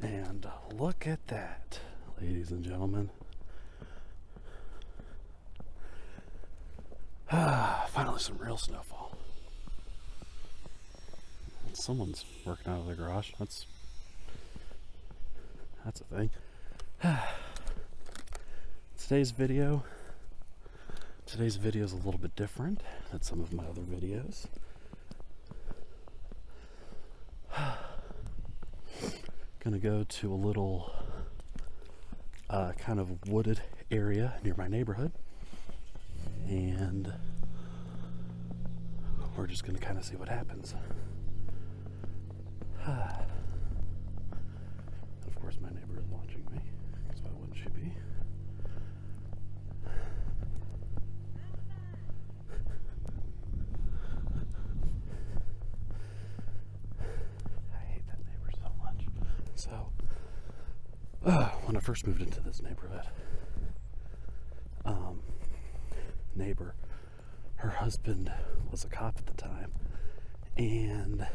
And look at that, ladies and gentlemen. Finally some real snowfall. Someone's working out of their garage. That's a thing. Today's video is a little bit different than some of my other videos. Gonna go to a little kind of wooded area near my neighborhood, and we're just gonna kind of see what happens. Of course my neighbor is watching me, because why wouldn't she be? I hate that neighbor so much. So, when I first moved into this neighborhood, neighbor, her husband was a cop at the time, and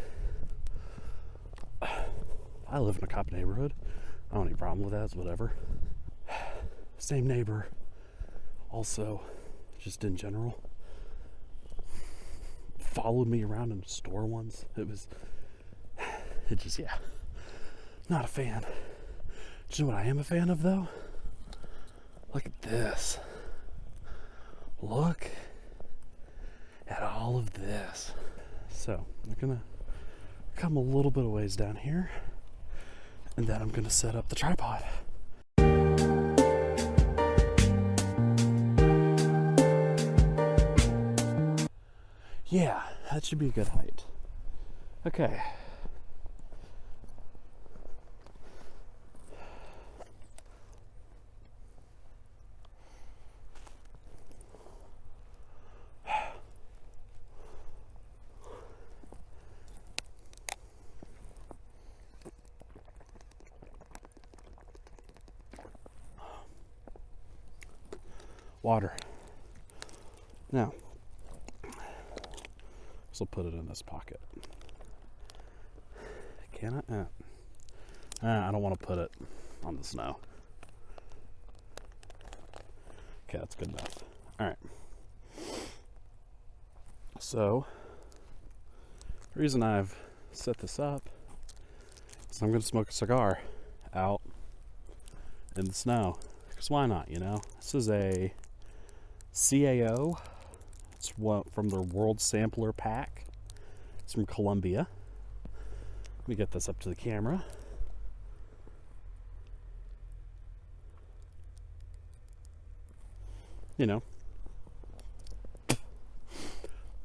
I live in a cop neighborhood. I don't have any problem with that, it's whatever. Same neighbor, also, just in general, followed me around in the store once. Yeah, not a fan. Do you know what I am a fan of, though? Look at this. Look at all of this. So, I'm gonna come a little bit of ways down here, and then I'm gonna set up the tripod. Yeah, that should be a good height. Okay. Water. Now, this will put it in this pocket. Can I? I don't want to put it on the snow. Okay, that's good enough. All right. So, the reason I've set this up is I'm going to smoke a cigar out in the snow. Because why not, you know? This is a CAO. It's from their World Sampler Pack. It's from Colombia. Let me get this up to the camera. You know,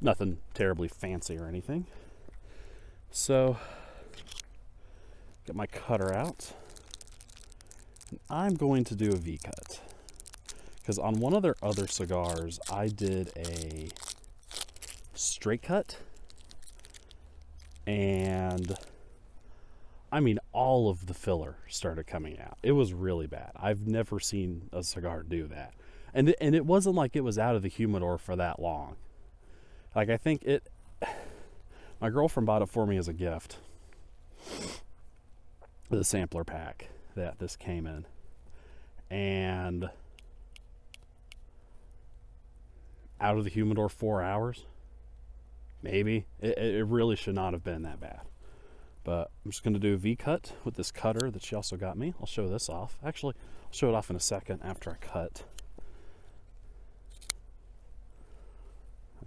nothing terribly fancy or anything. So, get my cutter out. And I'm going to do a V-cut. Because on one of their other cigars, I did a straight cut. And, I mean, all of the filler started coming out. It was really bad. I've never seen a cigar do that. And it wasn't like it was out of the humidor for that long. Like, I think my girlfriend bought it for me as a gift. The sampler pack that this came in. And out of the humidor 4 hours, maybe. It really should not have been that bad. But I'm just going to do a V-cut with this cutter that she also got me. I'll show this off. Actually, I'll show it off in a second after I cut.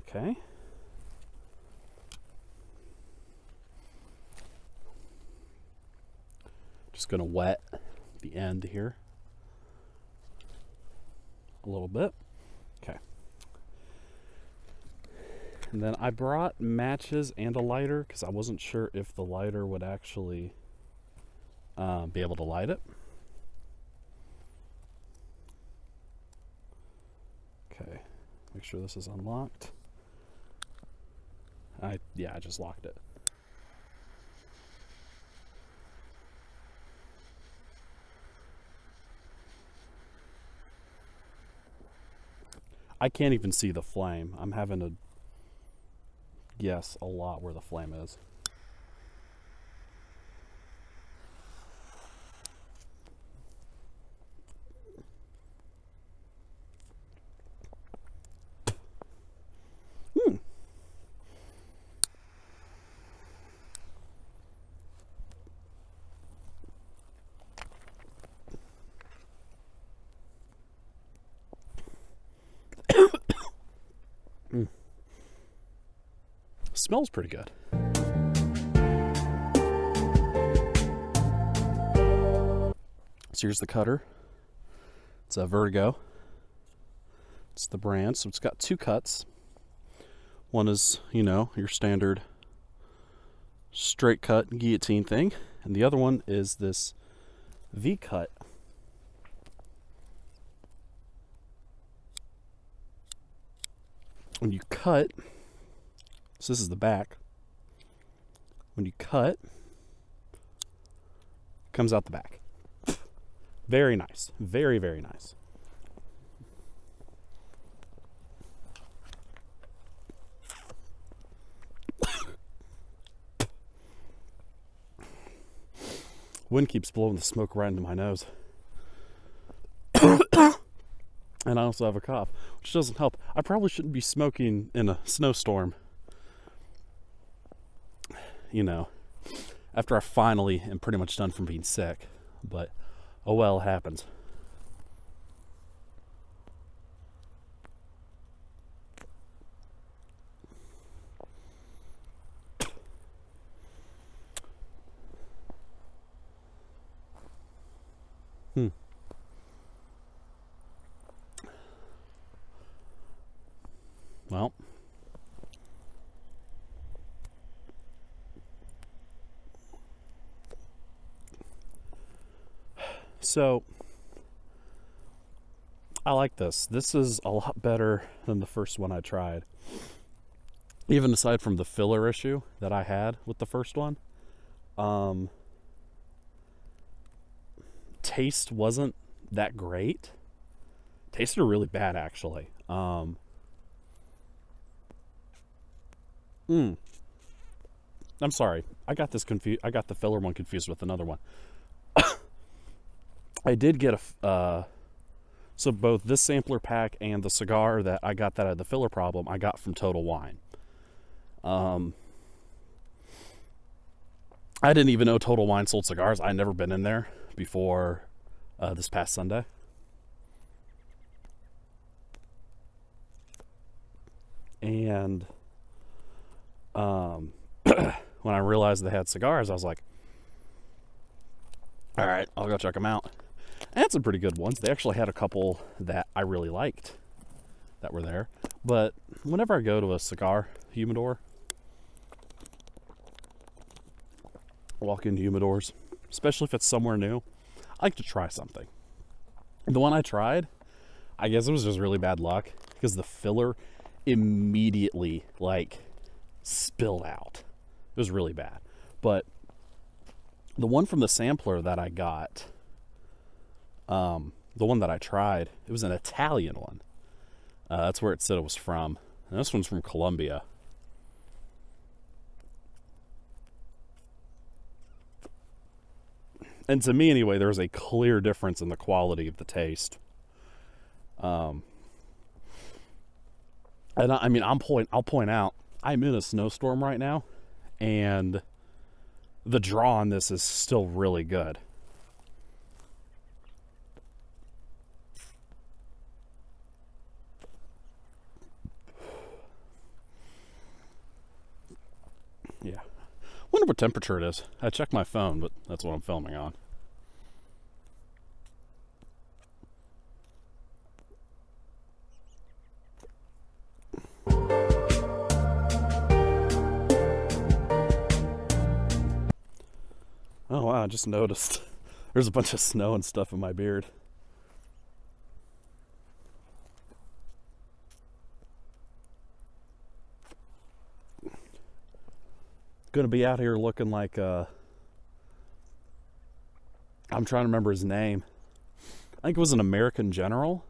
Okay. Just going to wet the end here a little bit. Okay. And then I brought matches and a lighter because I wasn't sure if the lighter would actually be able to light it. Okay, make sure this is unlocked. I just locked it. I can't even see the flame. I'm having to guess a lot where the flame is. smells pretty good. So here's the cutter. It's a Vertigo. It's the brand. So it's got two cuts. One is, you know, your standard straight cut guillotine thing. And the other one is this V-cut. When you cut, so this is the back. When you cut, it comes out the back. Very nice. Very, very nice. Wind keeps blowing the smoke right into my nose. And I also have a cough, which doesn't help. I probably shouldn't be smoking in a snowstorm. You know, after I finally am pretty much done from being sick. But, oh well, it happens. Well, so I like this. This is a lot better than the first one I tried. Even aside from the filler issue that I had with the first one, taste wasn't that great. Tasted really bad, actually. I'm sorry. I got this confused. I got the filler one confused with another one. I did get so both this sampler pack and the cigar that I got that had the filler problem, I got from Total Wine. I didn't even know Total Wine sold cigars. I'd never been in there before this past Sunday. And when I realized they had cigars, I was like, all right, I'll go check them out. I had some pretty good ones. They actually had a couple that I really liked that were there. But whenever I go to a cigar humidor, walk into humidors, especially if it's somewhere new, I like to try something. The one I tried, I guess it was just really bad luck because the filler immediately spilled out. It was really bad. But the one from the sampler that I got, the one that I tried, it was an Italian one. That's where it said it was from. And this one's from Colombia. And to me, anyway, there's a clear difference in the quality of the taste. And I mean, I'll point out, I'm in a snowstorm right now, and the draw on this is still really good. Yeah. Wonder what temperature it is. I checked my phone, but that's what I'm filming on. Oh wow, I just noticed there's a bunch of snow and stuff in my beard. Gonna be out here looking like I'm trying to remember his name. I think it was an American general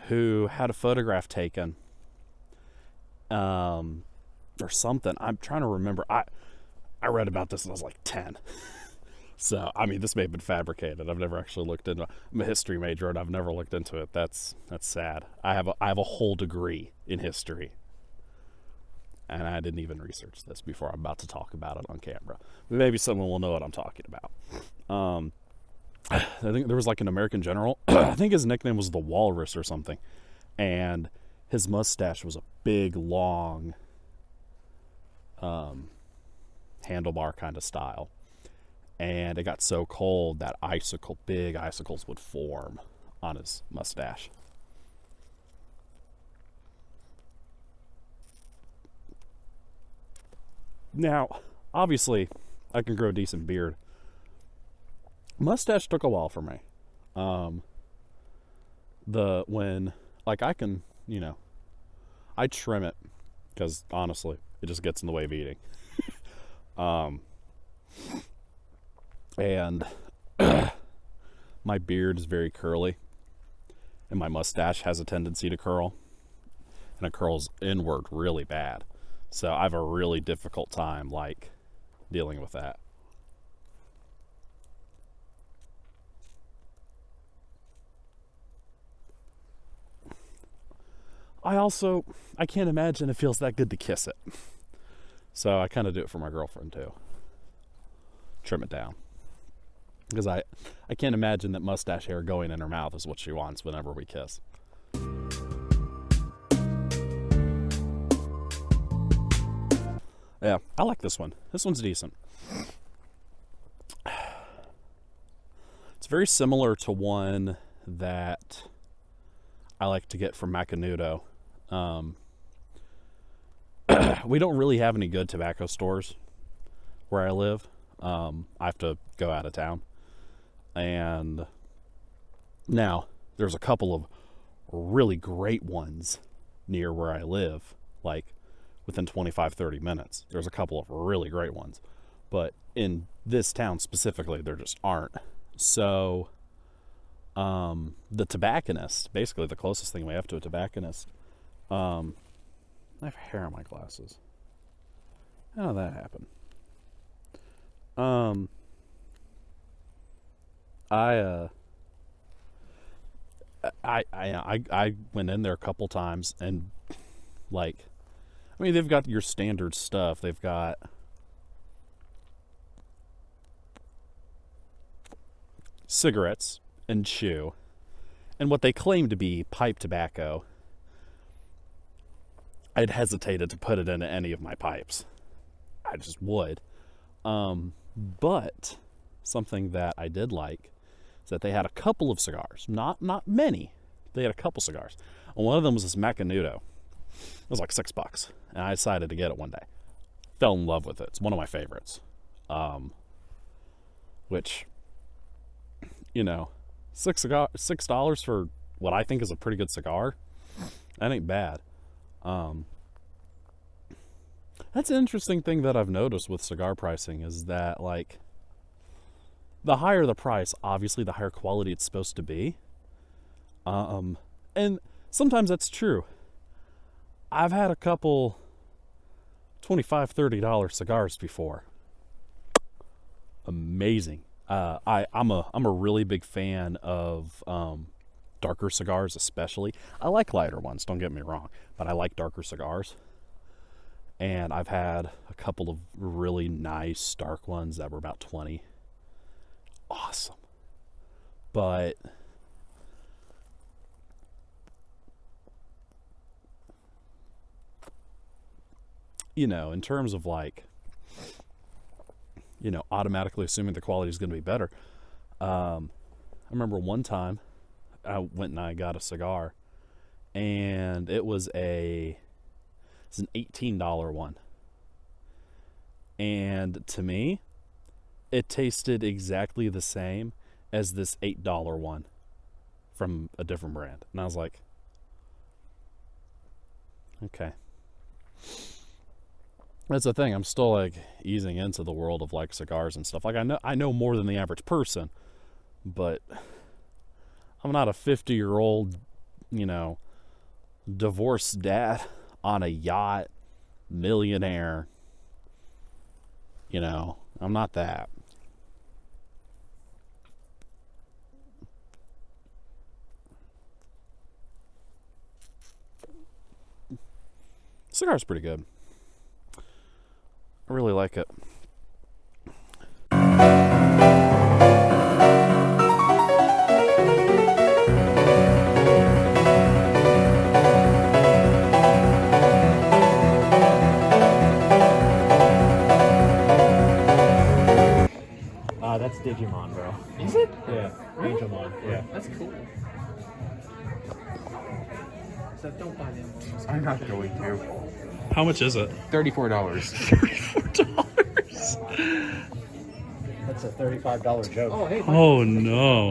who had a photograph taken or something. I'm trying to remember. I read about this when I was like 10. So, I mean, this may have been fabricated. I've never actually looked into it. I'm a history major and I've never looked into it. That's sad. I have a whole degree in history. And I didn't even research this before I'm about to talk about it on camera. Maybe someone will know what I'm talking about. I think there was like an American general. I think his nickname was the Walrus or something. And his mustache was a big, long handlebar kind of style. And it got so cold that big icicles would form on his mustache. Now, obviously, I can grow a decent beard. Mustache took a while for me. I trim it because honestly, it just gets in the way of eating. And my beard is very curly, and my mustache has a tendency to curl, and it curls inward really bad. So I have a really difficult time dealing with that. I can't imagine it feels that good to kiss it. So I kind of do it for my girlfriend too. Trim it down. Because I can't imagine that mustache hair going in her mouth is what she wants whenever we kiss. Yeah, I like this one. This one's decent. It's very similar to one that I like to get from Macanudo. We don't really have any good tobacco stores where I live. I have to go out of town. And now there's a couple of really great ones near where I live, like within 25-30 minutes. There's a couple of really great ones, but in this town specifically there just aren't. So the tobacconist, basically the closest thing we have to a tobacconist, I have hair on my glasses. How did that happen? I went in there a couple times, and they've got your standard stuff. They've got cigarettes and chew, and what they claim to be pipe tobacco. I'd hesitated to put it into any of my pipes. I just would. But something that I did like is that they had a couple of cigars. Not many. They had a couple cigars. And one of them was this Macanudo. It was like $6. And I decided to get it one day. Fell in love with it. It's one of my favorites. Which, $6 for what I think is a pretty good cigar. That ain't bad. That's an interesting thing that I've noticed with cigar pricing is that, the higher the price, obviously the higher quality it's supposed to be. And sometimes that's true. I've had a couple $25, $30 cigars before. Amazing. I'm a really big fan of darker cigars, especially. I like lighter ones, don't get me wrong, but I like darker cigars. And I've had a couple of really nice dark ones that were about 20. Awesome. But in terms of automatically assuming the quality is going to be better. I remember one time I went and I got a cigar, and it was an $18 one. And to me, it tasted exactly the same as this $8 one from a different brand. And I was like, okay. That's the thing. I'm still easing into the world of cigars and stuff. I know more than the average person, but I'm not a 50-year-old, divorced dad on a yacht, millionaire. I'm not that. Cigar's pretty good. I really like it. Digimon, bro. Is it? Yeah, Angelmon. Yeah. That's cool. So don't buy them ones. I'm not going to. How much is it? $34. $34. That's a $35 joke. Oh, hey. Oh no.